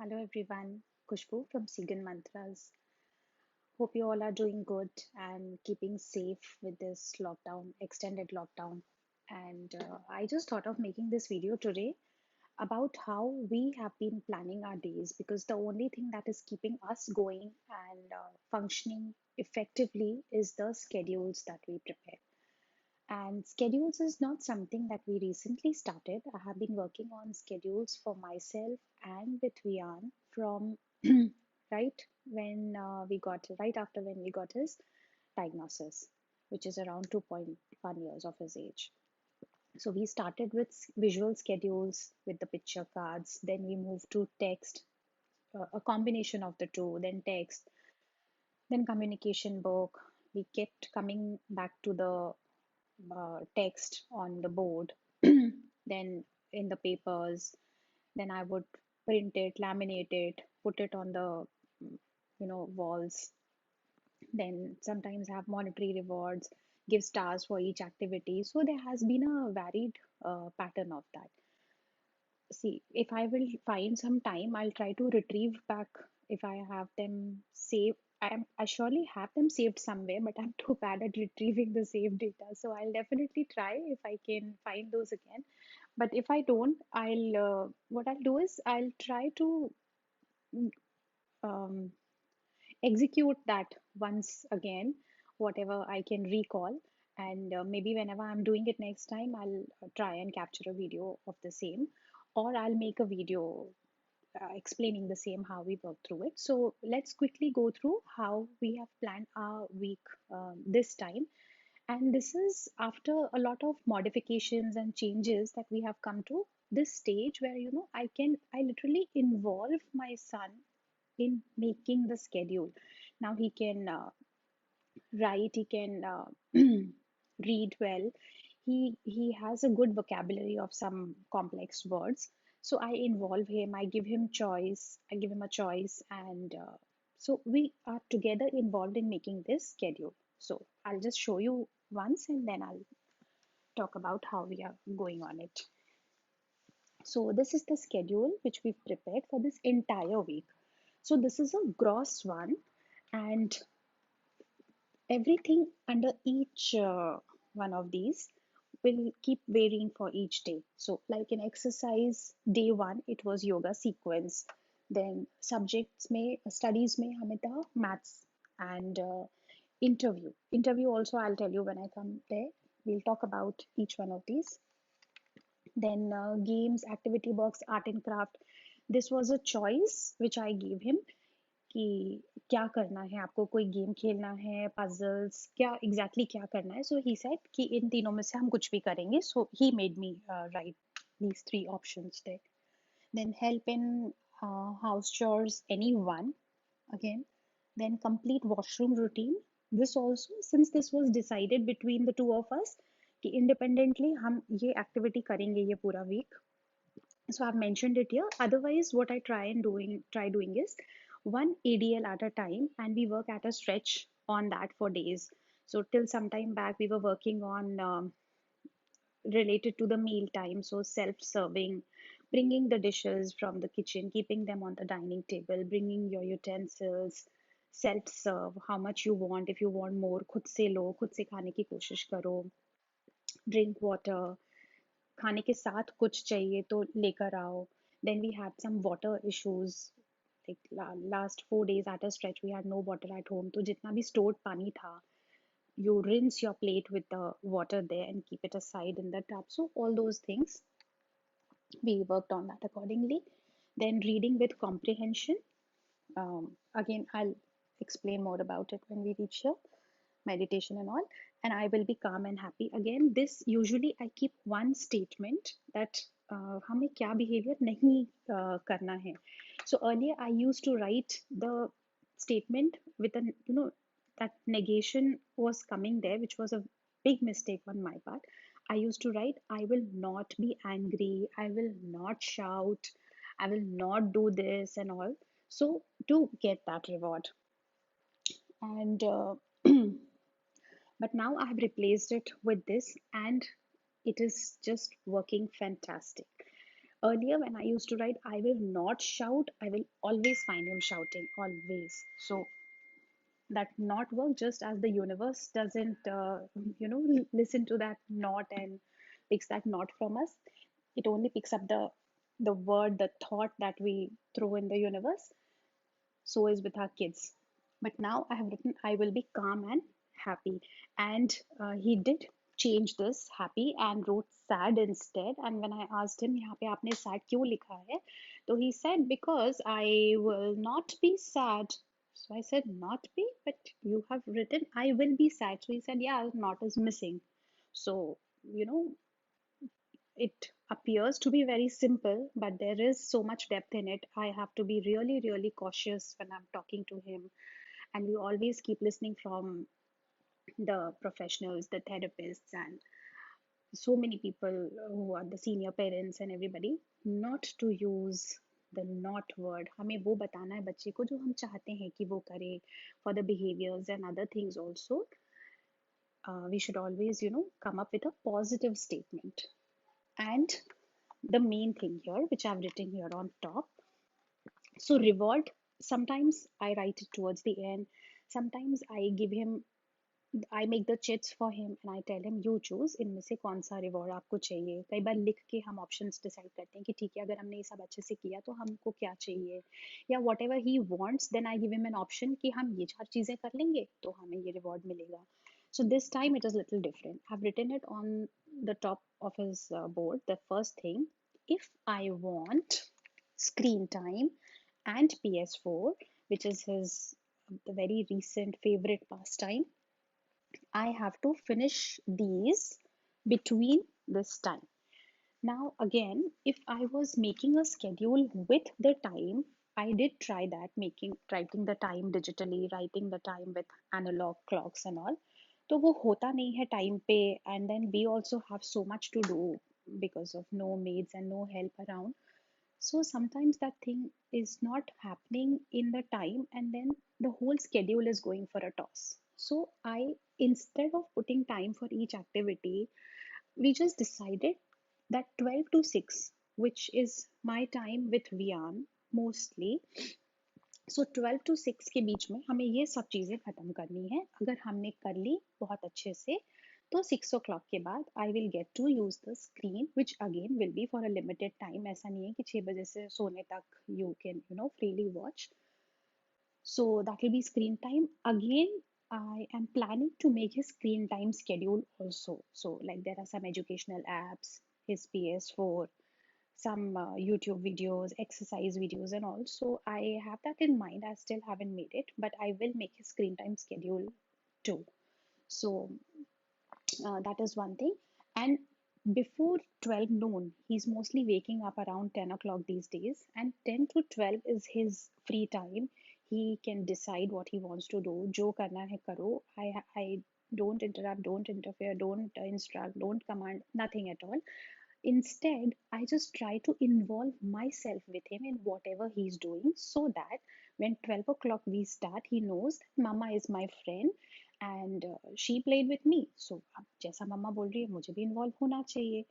Hello everyone, Kushbu from Sigan Mantras. Hope you all are doing good and keeping safe with this lockdown, extended lockdown. And I just thought of making this video today about how we have been planning our days because the only thing that is keeping us going and functioning effectively is the schedules that we prepare. And schedules is not something that we recently started. I have been working on schedules for myself and with Vian from right after when we got his diagnosis, which is around 2.1 years of his age. So we started with visual schedules with the picture cards, then we moved to text, a combination of the two, then text, then communication book. We kept coming back to the text on the board, then in the papers. Then I would print it, laminate it, put it on the walls. Then sometimes have monetary rewards, give stars for each activity. So there has been a varied pattern of that. See, if I will find some time, I'll try to retrieve back if I have them saved. I surely have them saved somewhere, but I'm too bad at retrieving the saved data. So I'll definitely try if I can find those again. But if I don't, I'll what I'll do is I'll try to um, execute that once again, whatever I can recall. And maybe whenever I'm doing it next time, I'll try and capture a video of the same, or I'll make a video explaining the same how we work through it. So let's quickly go through how we have planned our week this time. And this is after a lot of modifications and changes that we have come to this stage where I literally involve my son in making the schedule. Now he can write, he can read well. He has a good vocabulary of some complex words. So I involve him, I give him choice, I give him a choice, and so we are together involved in making this schedule. So I'll just show you once and then I'll talk about how we are going on it. So this is the schedule which we've prepared for this entire week. So this is a gross one, and everything under each one of these will keep varying for each day. So, like in exercise, day one, it was yoga sequence. Then subjects may studies may हमें था maths and interview. Interview also I'll tell you when I come there. We'll talk about each one of these. Then games, activity box, art and craft. This was a choice which I gave him कि क्या करना है आपको कोई game खेलना है puzzles क्या exactly क्या करना है सो ही सेड कि इन तीनों में से हम कुछ भी करेंगे so he made me write these three options there. Then help in house chores anyone again. Then complete washroom routine. This also, since this was decided between the two of us कि independently हम ये activity करेंगे ये पूरा week. So I've mentioned it here. Otherwise, what I try doing is one ADL at a time, and we work at a stretch on that for days. So till some time back, we were working on related to the meal time, so self-serving, bringing the dishes from the kitchen, keeping them on the dining table, bringing your utensils, self-serve, how much you want. If you want more, खुद से लो, खुद से खाने की कोशिश करो. Drink water. खाने के साथ कुछ चाहिए तो लेकर आओ. Then we had some water issues. Like last 4 days at a stretch, we had no water at home. तो जितना भी stored पानी था, you rinse your plate with the water there and keep it aside in the tub. So all those things, we worked on that accordingly. Then reading with comprehension. Again, I'll explain more about it when we reach here. Meditation and all. And I will be calm and happy. Again, this usually I keep one statement that हमें क्या behavior नहीं करना है. So earlier I used to write the statement with a that negation was coming there, which was a big mistake on my part. I used to write, I will not be angry, I will not shout, I will not do this and all. So to get that reward. And but now I have replaced it with this, and it is just working fantastic. Earlier, when I used to write, I will not shout, I will always find him shouting, always. So that not work, just as the universe doesn't, listen to that not and picks that not from us. It only picks up the word, the thought that we throw in the universe. So is with our kids. But now I have written, I will be calm and happy. And he did change this happy and wrote sad instead. And when I asked him, यहाँ पे आपने sad क्यों लिखा है? So he said, because I will not be sad. So I said, not be, but you have written, I will be sad. So he said, yeah, not is missing. So, you know, it appears to be very simple, but there is so much depth in it. I have to be really, really cautious when I'm talking to him. And we always keep listening from the professionals, the therapists, and so many people who are the senior parents and everybody, not to use the not word. हमें वो बताना है बच्चे को जो हम चाहते हैं कि वो करे. For the behaviors and other things also, we should always, come up with a positive statement. And the main thing here, which I've written here on top, so reward, sometimes I write it towards the end. Sometimes I make the chits for him and I tell him you choose इनमें से कौन सा reward आपको चाहिए. कई बार लिख के हम ऑप्शंस डिसाइड करते हैं कि ठीक है, अगर हमने ये सब अच्छे से किया तो हमको क्या चाहिए, या whatever he wants, then I give him an option कि हम ये चार चीजें कर लेंगे तो हमें ये रिवॉर्ड मिलेगा. So this time it is little different. I've written it on the top of his board. The first thing, if I want screen time and PS4, which is his the very recent favorite pastime, I have to finish these between this time. Now, again, if I was making a schedule with the time, I did try that, writing the time digitally, writing the time with analog clocks and all. तो वो होता नहीं है time पे, and then we also have so much to do because of no maids and no help around. So sometimes that thing is not happening in the time, and then the whole schedule is going for a toss. So I, instead of putting time for each activity, we just decided that 12 to 6, which is my time with Vian mostly. So 12 to 6 के बीच में हमें ये सब चीज़ें ख़त्म करनी है. अगर हमने कर ली बहुत अच्छे से, तो 6 o'clock के बाद I will get to use the screen, which again will be for a limited time. ऐसा नहीं है कि 6 बजे से सोने तक you can freely watch. So that will be screen time. Again, I am planning to make his screen time schedule also. So like there are some educational apps, his PS4, some YouTube videos, exercise videos, and all. So I have that in mind. I still haven't made it, but I will make his screen time schedule too. So that is one thing. And before 12 noon, he's mostly waking up around 10 o'clock these days, and 10 to 12 is his free time. He can decide what he wants to do. Jo karna hai karo. I don't interrupt, don't interfere, don't instruct, don't command, nothing at all. Instead, I just try to involve myself with him in whatever he's doing, so that when 12 o'clock we start, he knows that Mama is my friend and she played with me. So अब जैसा मम्मा बोल रही है मुझे भी involve होना चाहिए.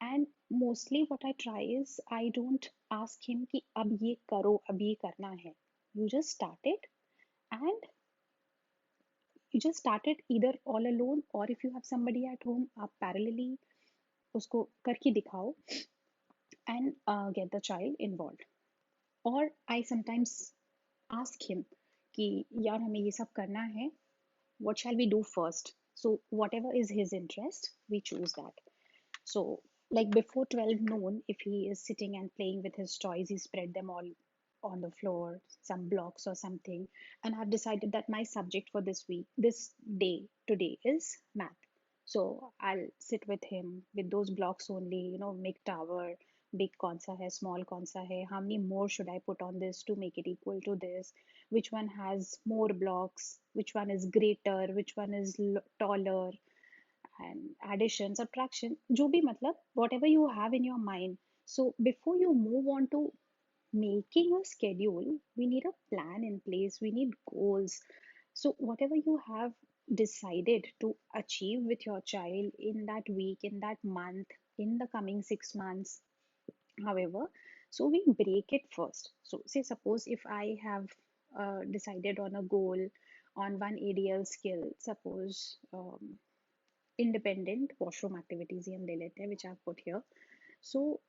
And mostly what I try is I don't ask him कि अब ये करो, अब ये करना है. You just start it, and you just start it either all alone, or if you have somebody at home, आप parallelly उसको करके दिखाओ and get the child involved. Or I sometimes ask him कि यार हमें ये सब करना है, what shall we do first? So whatever is his interest, we choose that. So like before 12 noon, if he is sitting and playing with his toys, he spread them all on the floor, some blocks or something. And I've decided that my subject for this week, this day, today is math. So I'll sit with him with those blocks only, make tower, big kaun sa hai, small kaun sa hai, how many more should I put on this to make it equal to this, which one has more blocks, which one is greater, which one is taller, and addition, subtraction, जो भी मतलब whatever you have in your mind. So before you move on to making a schedule, we need a plan in place, we need goals. So whatever you have decided to achieve with your child in that week, in that month, in the coming 6 months, However, so we break it first. So, say, suppose if I have decided on a goal on one ADL skill, suppose independent washroom activities, ये हम ले लेते हैं, which I've put here. So,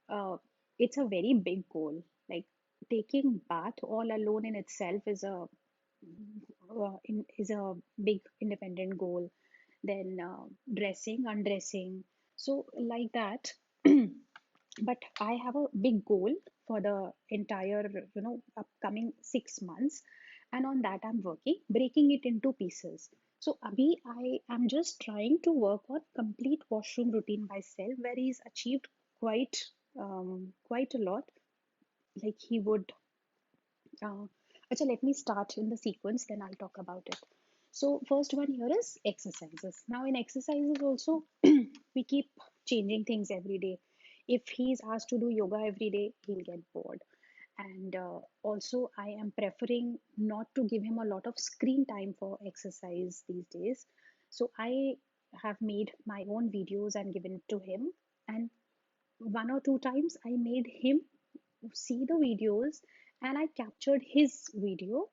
it's a very big goal. Like taking bath all alone in itself is a big independent goal. Then dressing, undressing. So like that. But I have a big goal for the entire, upcoming 6 months, and on that I'm working, breaking it into pieces. So Abhi, I am just trying to work on complete washroom routine myself, where he's achieved quite quite a lot. Like he would Acha, let me start in the sequence, then I'll talk about it. So, first one here is exercises. Now, in exercises, also, we keep changing things every day. If he's asked to do yoga every day, he'll get bored. And also, I am preferring not to give him a lot of screen time for exercise these days. So, I have made my own videos and given it to him. And one or two times, I made him see the videos and I captured his video.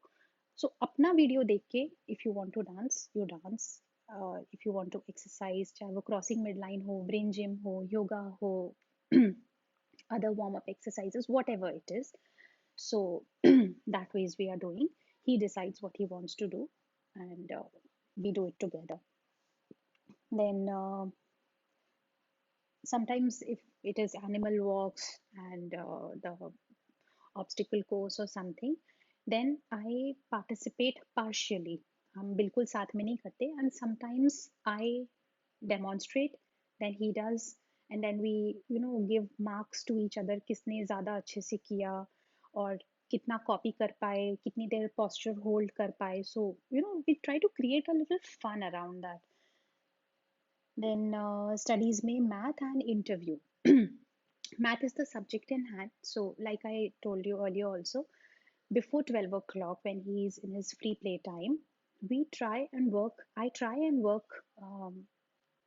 So अपना video देख के if you want to dance you dance, if you want to exercise चाहे वो crossing midline हो, brain gym हो, yoga हो, other warm up exercises, whatever it is. So that ways we are doing. He decides what he wants to do, and we do it together. Then sometimes if it is animal walks and the obstacle course or something, then I participate partially. हम बिल्कुल साथ में नहीं करते, and sometimes I demonstrate, then he does, and then we give marks to each other, किसने ज़्यादा अच्छे से किया और कितना कॉपी कर पाए, कितनी देर posture hold कर पाए. So we try to create a little fun around that. Then studies में math and interview. Math is the subject in hand. So, like I told you earlier, also, before 12 o'clock, when he's in his free play time, I try and work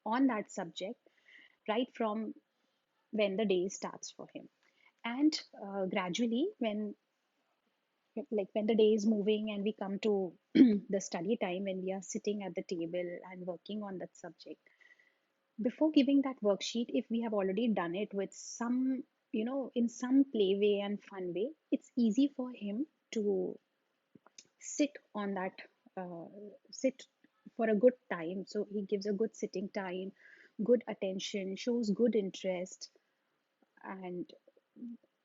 on that subject right from when the day starts for him. And gradually, when the day is moving and we come to the study time, when we are sitting at the table and working on that subject, before giving that worksheet, if we have already done it with some, in some play way and fun way, it's easy for him to sit on that, uh, sit for a good time. So he gives a good sitting time, good attention, shows good interest, and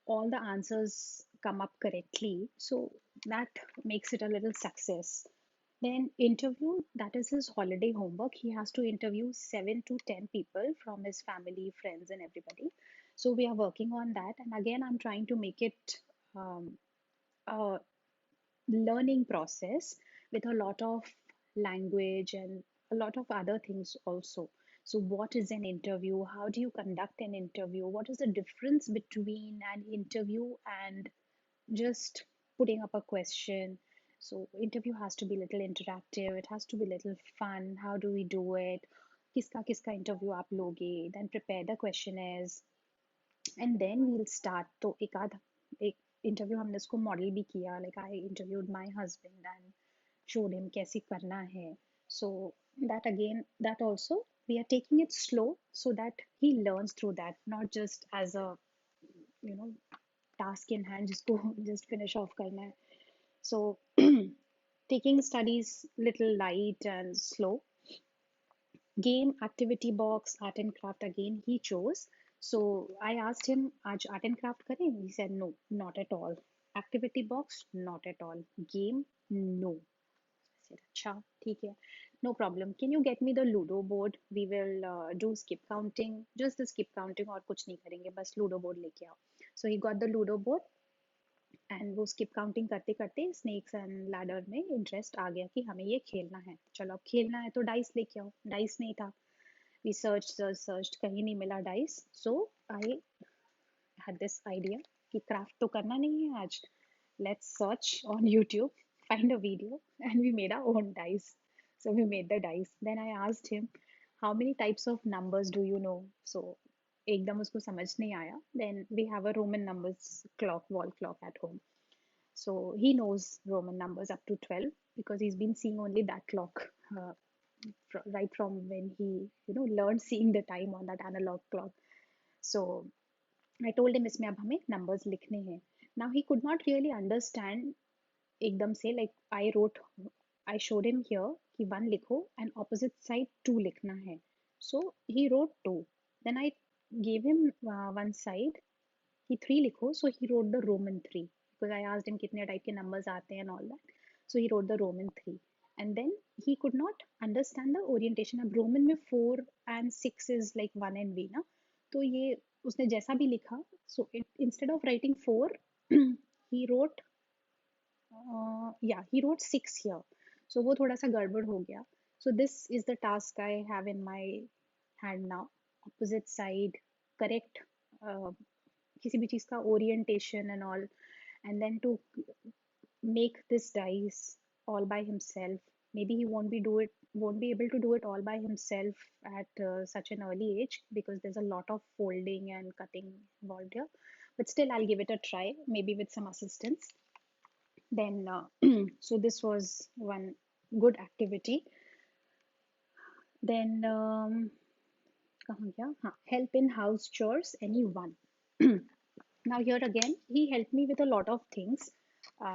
all the answers come up correctly. So that makes it a little success. Then interview, that is his holiday homework. He has to interview 7 to 10 people from his family, friends, and everybody. So we are working on that. And again, I'm trying to make it um, a learning process with a lot of language and a lot of other things also. So, what is an interview? How do you conduct an interview? What is the difference between an interview and just putting up a question? So, interview has to be little interactive, it has to be little fun. How do we do it? किसका किसका interview आप लोगे? Then prepare the questionnaires and then we'll start. तो एक interview हमने उसको model भी किया, like I interviewed my husband and showed him कैसे करना है. So that again, that also we are taking it slow so that he learns through that, not just as a you know task in hand जिसको just finish off करना है. So taking studies little light and slow. Game, activity box, art and craft, again he chose. So I asked him, आज art and craft करें? He said no, not at all. Activity box, not at all. Game, no. I said अच्छा ठीक है, no problem. Can you get me the Ludo board? We will do skip counting, just the skip counting, और कुछ नहीं करेंगे, बस Ludo board लेके आओ. So he got the Ludo board and वो स्किप काउंटिंग करते करते स्नेक्स एंड लैडर में इंटरेस्ट आ गया कि हमें ये खेलना है. चलो अब खेलना है तो डाइस लेके आओ. डाइस नहीं था. We searched, कहीं नहीं मिला dice. So I had this idea कि क्राफ्ट तो करना नहीं है आज. Let's search on YouTube, find a video, and we made our own dice. So we made the dice. Then I asked him, how many types of numbers do you know? So एकदम उसको समझ नहीं आया. Then we have a Roman numbers clock, wall clock at home. So he knows Roman numbers up to 12 because he's been seeing only that clock right from when he, learned seeing the time on that analog clock. So I told him इसमें अब हमें numbers लिखने हैं. Now he could not really understand एकदम से, like I showed him here कि one लिखो and opposite side two लिखना है. So he wrote two. Then I gave him one side कि three लिखो. So he wrote the Roman three because I asked him कितने type के numbers आते हैं and all that. So he wrote the Roman three. And then he could not understand the orientation. अब Roman में 4 and 6 is like 1 and V ना. तो ये उसने जैसा भी लिखा, so instead of writing 4 he wrote yeah, he wrote 6 here. So वो थोड़ा सा गड़बड़ हो गया. So this is the task I have in my hand now. Opposite side, correct किसी भी चीज का orientation and all, and then to make this dice all by himself. Maybe he won't be able to do it all by himself at such an early age because there's a lot of folding and cutting involved here. But still, I'll give it a try, maybe with some assistance. Then, so this was one good activity. Then, कहाँ गया? हाँ, help in house chores, anyone. Now here again, he helped me with a lot of things.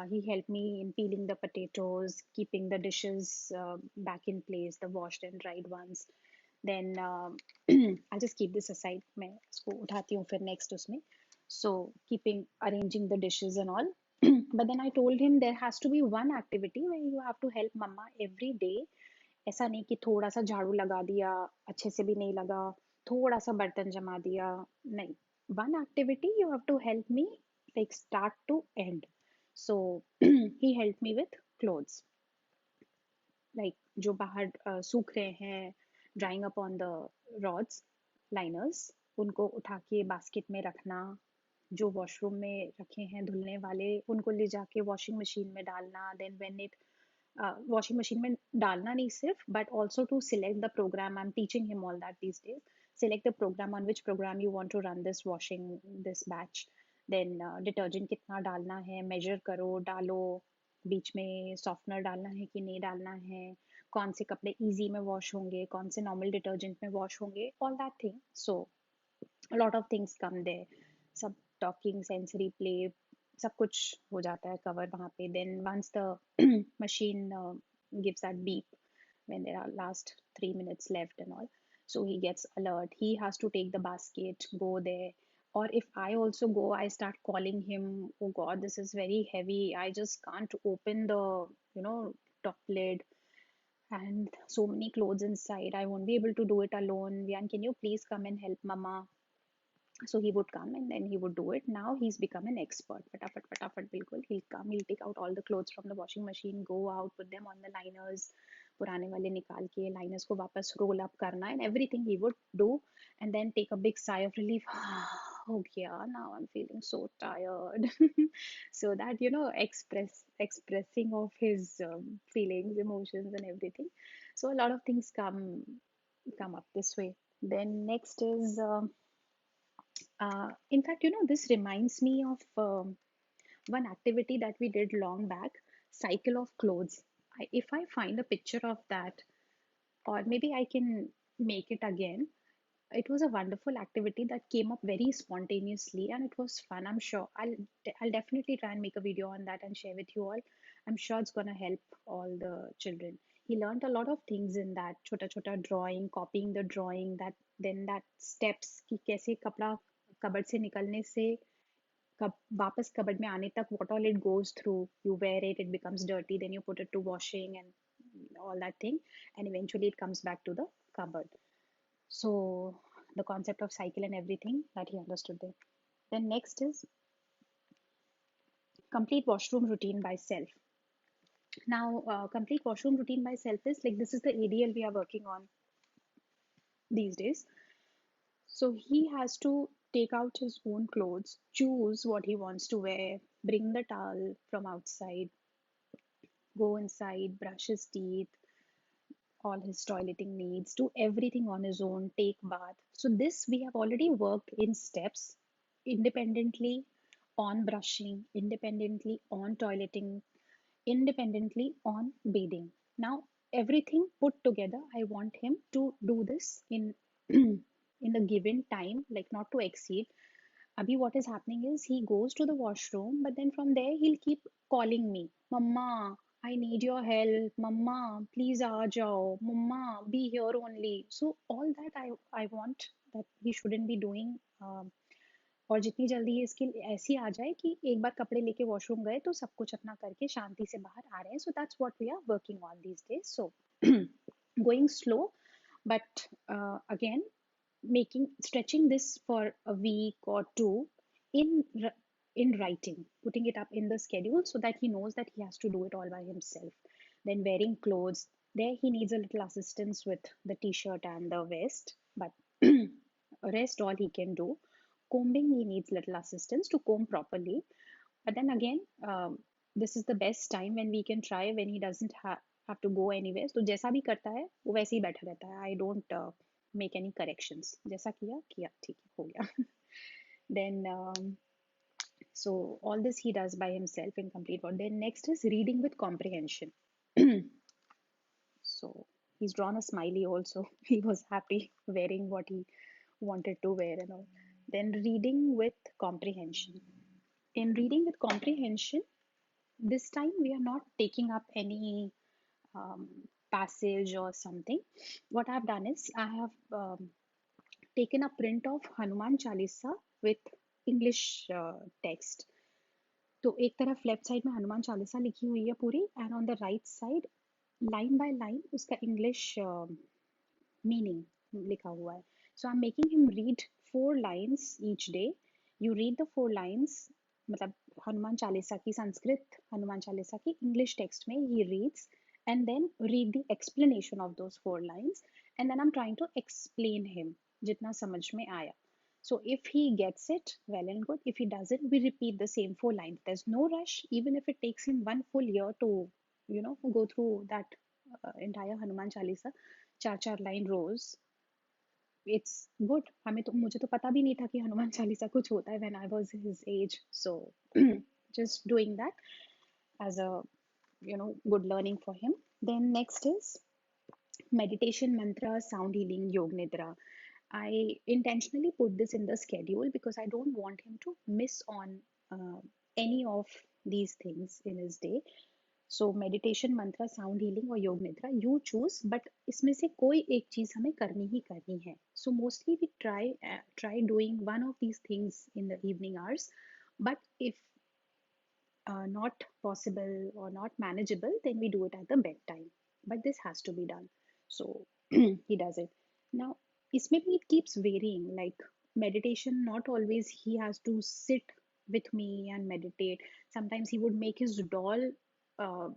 He helped me in peeling the potatoes, keeping the dishes back in place, the washed and dried ones. Then I'll just keep this aside. मैं इसको उठाती हूँ फिर next उसमें. So keeping arranging the dishes and all. But then I told him there has to be one activity where you have to help mama every day. ऐसा नहीं कि थोड़ा सा झाड़ू लगा दिया, अच्छे से भी नहीं लगा, थोड़ा सा बर्तन जमा दिया, नहीं. One activity you have to help me like start to end. So he helped me with clothes, like जो बाहर सूख रहे हैं, drying up on the rods, liners, उनको उठा के बास्केट में रखना. जो वॉशरूम में रखे हैं धुलने वाले, उनको ले जाके वॉशिंग मशीन में डालना. Then when it washing machine में डालना नहीं सिर्फ, but also to select the program. I'm teaching him all that these days. Select the program, on which program you want to run this washing, this batch. Then detergent कितना डालना है, measure करो, डालो. बीच में softener डालना है कि नहीं डालना है, कौन से कपड़े easy में wash होंगे, कौन से normal detergent में wash होंगे, all that thing. So a lot of things come there. सब talking, sensory play, सब कुछ हो जाता है cover वहाँ पे. Then once the machine gives that beep when there are last 3 minutes left and all, so he gets alert. He has to take the basket, go there. Or if I also go, I start calling him. Oh God, this is very heavy. I just can't open the, top lid, and so many clothes inside. I won't be able to do it alone. Vian, can you please come and help Mama? So he would come and then he would do it. Now he's become an expert. Fatafat, fatafat, bilkul. He'll come, he'll take out all the clothes from the washing machine, go out, put them on the liners, पुराने वाले निकाल के liners को वापस roll up करना, and everything he would do, and then take a big sigh of relief. Oh yeah, now I'm feeling so tired. So that, expressing of his feelings, emotions, and everything. So a lot of things come up this way. Then next is in fact, this reminds me of one activity that we did long back, cycle of clothes. If I find a picture of that, or maybe I can make it again. It was a wonderful activity that came up very spontaneously and it was fun. I'm sure I'll definitely try and make a video on that and share with you all. I'm sure it's gonna help all the children. He learned a lot of things in that chota chota drawing, copying the drawing, that steps कि कैसे कपड़ा cupboard से निकलने से कब वापस cupboard में आने तक, what all it goes through. You wear it, it becomes dirty, then you put it to washing and all that thing, and eventually it comes back to the cupboard. So the concept of cycle and everything that he understood there. Then next is complete washroom routine by self. Now complete washroom routine by self is like, this is the ADL we are working on these days. So he has to take out his own clothes, choose what he wants to wear, bring the towel from outside, go inside, brush his teeth, all his toileting needs, do everything on his own, take bath. So this we have already worked in steps, independently on brushing, independently on toileting, independently on bathing. Now everything put together, I want him to do this in in the given time, like not to exceed. Abhi, what is happening is he goes to the washroom, but then from there he'll keep calling me, Mama, I need your help. Mama, please aa jao. Mama, be here only. So all that I want that he shouldn't be doing. और जितनी जल्दी ये skill ऐसी आ जाए कि एक बार कपड़े लेके वॉशरूम गए तो सब कुछ अपना करके शांति से बाहर आ रहे हैं. So that's what we are working on these days. So going slow, but again making stretching this for a week or two in in writing, putting it up in the schedule so that he knows that he has to do it all by himself. Then wearing clothes, there he needs a little assistance with the t-shirt and the vest, but rest all he can do. Combing, he needs little assistance to comb properly. But then again, this is the best time when we can try when he doesn't have to go anywhere. तो जैसा भी करता है वो वैसे ही बैठा रहता है. I don't make any corrections. जैसा किया किया ठीक है हो गया. Then so all this he does by himself in complete work. Then next is reading with comprehension. So he's drawn a smiley also. He was happy wearing what he wanted to wear and all. Then reading with comprehension. In reading with comprehension, this time we are not taking up any um, passage or something. What I've done is I have taken a print of Hanuman Chalisa with English text. तो एक तरफ left side में हनुमान चालीसा लिखी हुई है पूरी, and on the right side line by line उसका English meaning लिखा हुआ है. So I am making him read 4 lines each day. You read the 4 lines, मतलब हनुमान चालीसा की संस्कृत, हनुमान चालीसा की इंग्लिश टेक्स्ट में ही reads, and then read the explanation of those 4 lines, and then I am trying to explain him जितना समझ में आया. So if he gets it, well and good. If he doesn't, we repeat the same 4 lines. There's no rush, even if it takes him 1 full year to, go through that entire Hanuman Chalisa, 4 4 line rows. It's good. हमें तो मुझे तो पता भी नहीं था कि हनुमान चालीसा कुछ होता है when I was his age. So just doing that as a good learning for him. Then next is meditation, mantra, sound healing, yoga nidra. I intentionally put this in the schedule because I don't want him to miss on any of these things in his day. So meditation, mantra, sound healing और योग निद्रा, you choose, but इसमें से कोई एक चीज हमें करनी ही करनी है. So mostly we try doing one of these things in the evening hours, but if not possible or not manageable, then we do it at the bedtime. But this has to be done. So he does it. Now, isme bhi it keeps varying. Like meditation, not always he has to sit with me and meditate. Sometimes he would make his doll uh,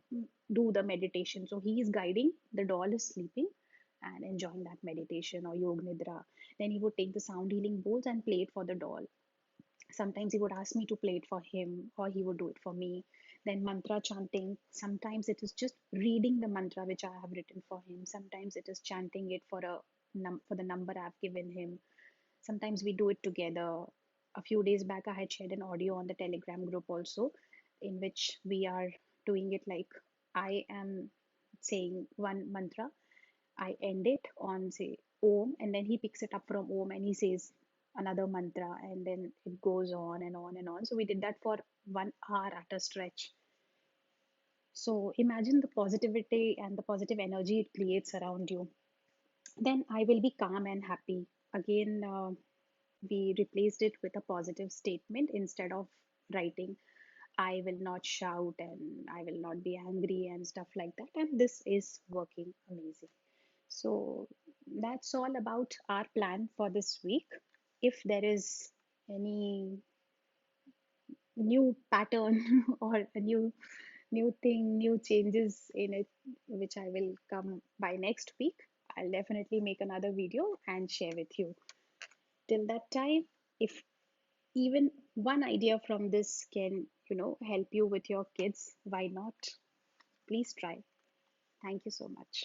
do the meditation. So he is guiding, the doll is sleeping and enjoying that meditation or yoga nidra. Then he would take the sound healing bowls and play it for the doll. Sometimes he would ask me to play it for him or he would do it for me. Then mantra chanting, sometimes it is just reading the mantra which I have written for him. Sometimes it is chanting it for for the number I've given him. Sometimes we do it together. A few days back I had shared an audio on the Telegram group also, in which we are doing it like I am saying one mantra, I end it on say Om, and then he picks it up from Om and he says another mantra, and then it goes on and on and on. So we did that for 1 hour at a stretch. So imagine the positivity and the positive energy it creates around you. Then I will be calm and happy. Again, we replaced it with a positive statement instead of writing I will not shout and I will not be angry and stuff like that. And this is working amazing. So that's all about our plan for this week. If there is any new pattern or a new thing, new changes in it, which I will come by next week, I'll definitely make another video and share with you. Till that time, if even one idea from this can, help you with your kids, why not? Please try. Thank you so much.